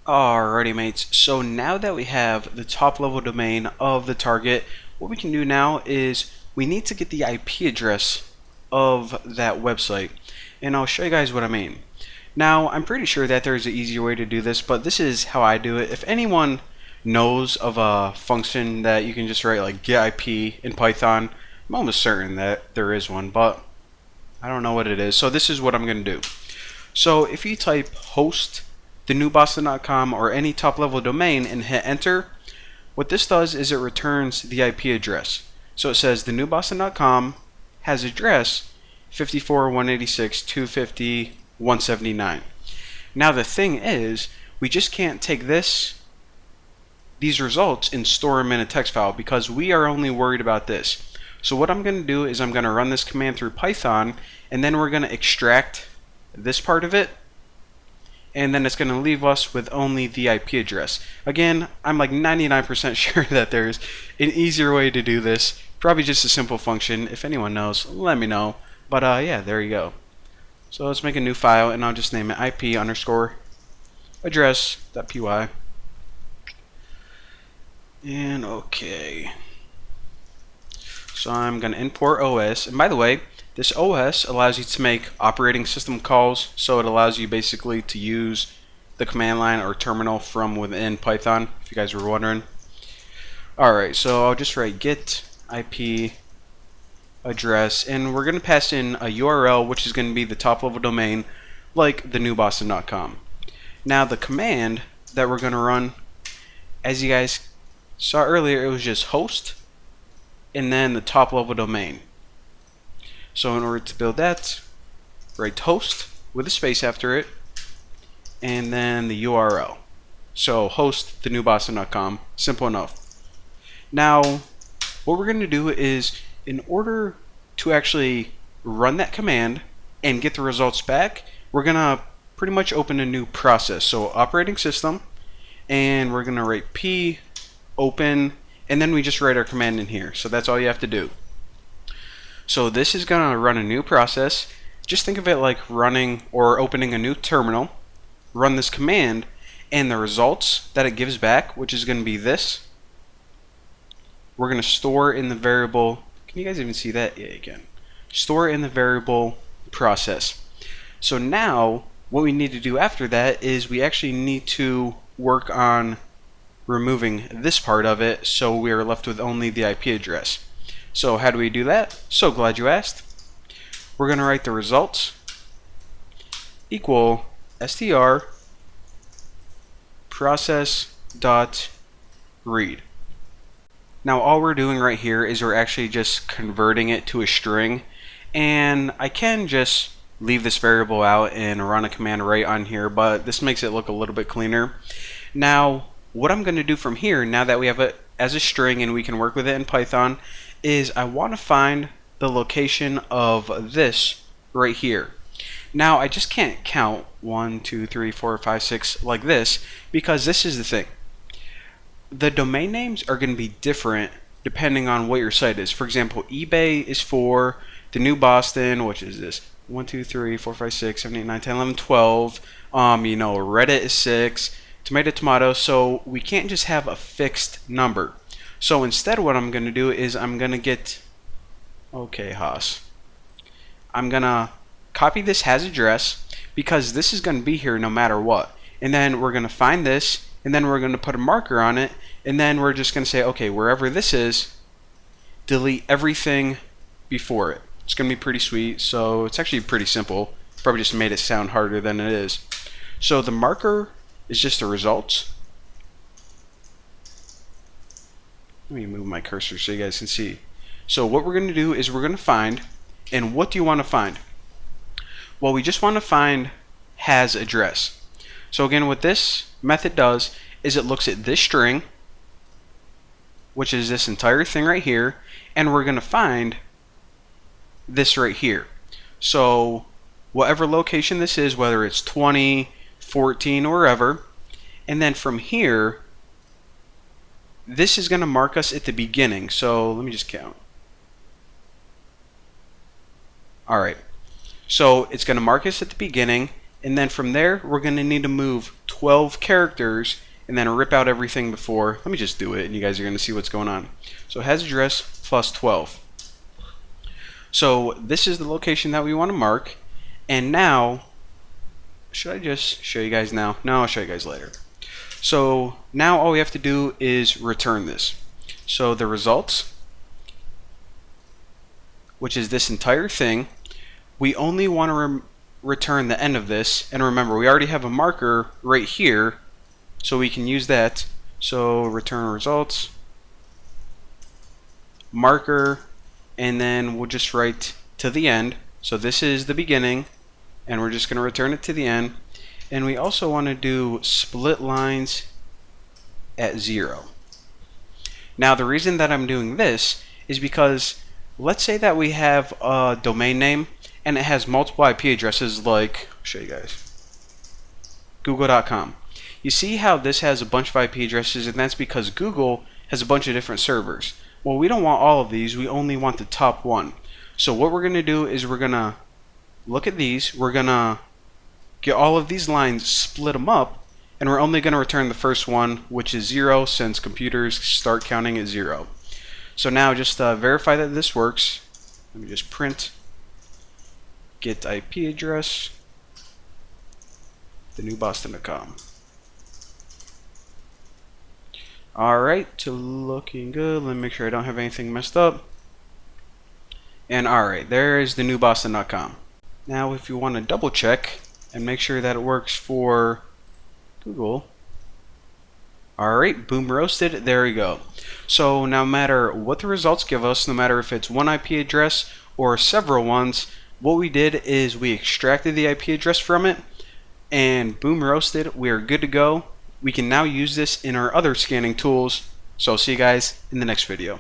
Alrighty mates, so now that we have the top level domain of the target, what we can do now is we need to get the IP address of that website. And I'll show you guys what I mean. Now, I'm pretty sure that there's an easier way to do this, but this is how I do it. If anyone knows of a function that you can just write like get IP in Python, I'm almost certain that there is one, but I don't know what it is. So this is what I'm going to do. So if you type host thenewboston.com or any top level domain and hit enter, what this does is it returns the IP address. So it says thenewboston.com has address 54.186.250.179. Now the thing is, we just can't take these results and store them in a text file because we are only worried about this. So what I'm going to do is I'm going to run this command through Python, and then we're going to extract this part of it, and then it's going to leave us with only the IP address. Again, I'm like 99% sure that there's an easier way to do this. Probably just a simple function. If anyone knows, let me know. But yeah, there you go. So let's make a new file, and I'll just name it IP underscore address.py. And okay. So I'm going to import OS. And by the way, this OS allows you to make operating system calls, so it allows you basically to use the command line or terminal from within Python, if you guys were wondering. Alright, so I'll just write get IP address, and we're going to pass in a URL, which is going to be the top level domain, like thenewboston.com. Now the command that we're going to run, as you guys saw earlier, it was just host, and then the top level domain. So in order to build that, write host with a space after it, and then the URL. So host thenewboston.com, simple enough. Now, what we're going to do is, in order to actually run that command and get the results back, we're going to pretty much open a new process. So operating system, and we're going to write p open, and then we just write our command in here. So that's all you have to do. So this is going to run a new process. Just think of it like running or opening a new terminal. Run this command, and the results that it gives back, which is going to be this, we're going to store in the variable. Can you guys even see that? Yeah, you can. Store in the variable process. So now what we need to do after that is we actually need to work on removing this part of it, so we are left with only the IP address. So how do we do that? So glad you asked. We're going to write the results equal str process dot read. Now all we're doing right here is we're actually just converting it to a string, and I can just leave this variable out and run a command right on here, but this makes it look a little bit cleaner. Now what I'm going to do from here, now that we have it as a string and we can work with it in Python, is I want to find the location of this right here. Now I just can't count 1, 2, 3, 4, 5, 6 like this, because this is the thing. The domain names are going to be different depending on what your site is. For example, eBay is for the New Boston, which is this 1, 2, 3, 4, 5, 6, 7, 8, 9, 10, 11, 12. Reddit is 6. Tomato. So we can't just have a fixed number. So instead what I'm going to do is I'm going to get, okay, Haas, I'm going to copy this has address, because this is going to be here no matter what. And then we're going to find this, and then we're going to put a marker on it, and then we're just going to say, okay, wherever this is, delete everything before it. It's going to be pretty sweet. So it's actually pretty simple. Probably just made it sound harder than it is. So the marker is just the results. Let me move my cursor so you guys can see. So what we're going to do is we're going to find, and what do you want to find? Well, we just want to find has address. So again, what this method does is it looks at this string, which is this entire thing right here, and we're going to find this right here. So whatever location this is, whether it's 20, 14, or wherever, and then from here, this is going to mark us at the beginning. So let me just count. Alright, so it's going to mark us at the beginning, And then from there, we're going to need to move 12 characters and then rip out everything before. Let me just do it and you guys are going to see what's going on. So has address plus 12. So this is the location that we want to mark. And now, should I just show you guys now? No, I'll show you guys later. So now all we have to do is return this. So the results, which is this entire thing, we only want to return the end of this. And remember, we already have a marker right here, so we can use that. So return results, marker, and then we'll just write to the end. So this is the beginning, and we're just going to return it to the end. And we also want to do split lines at 0. Now the reason that I'm doing this is because let's say that we have a domain name and it has multiple IP addresses, like, I'll show you guys, google.com. You see how this has a bunch of IP addresses, and that's because Google has a bunch of different servers. Well, we don't want all of these, we only want the top one. So what we're going to do is we're going to look at these, we're going to get all of these lines, split them up, and we're only going to return the first one, which is 0, since computers start counting at 0. So now just verify that this works. Let me just print get IP address, thenewboston.com. Alright, to looking good. Let me make sure I don't have anything messed up. And alright, there is thenewboston.com. Now if you want to double check and make sure that it works for Google. Alright, boom roasted, there we go. So no matter what the results give us, no matter if it's one IP address or several ones, what we did is we extracted the IP address from it, and boom roasted, we are good to go. We can now use this in our other scanning tools. So I'll see you guys in the next video.